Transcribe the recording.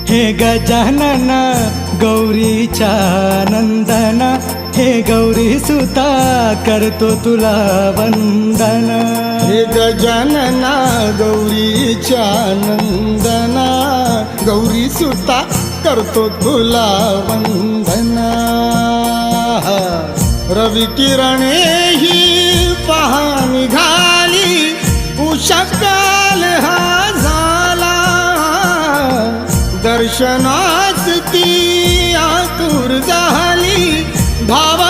हे गजानन गौरीच्या नंदन, हे गौरी सुता करतो तुला वंदन. हे गजानना गौरीच्या नंदना, गौरी सुता करतो तुला वंदना. रवी किरणे ही पहा निघाली, उषःकाल हा झाला. दर्शनास ती आतुर झाली, भाव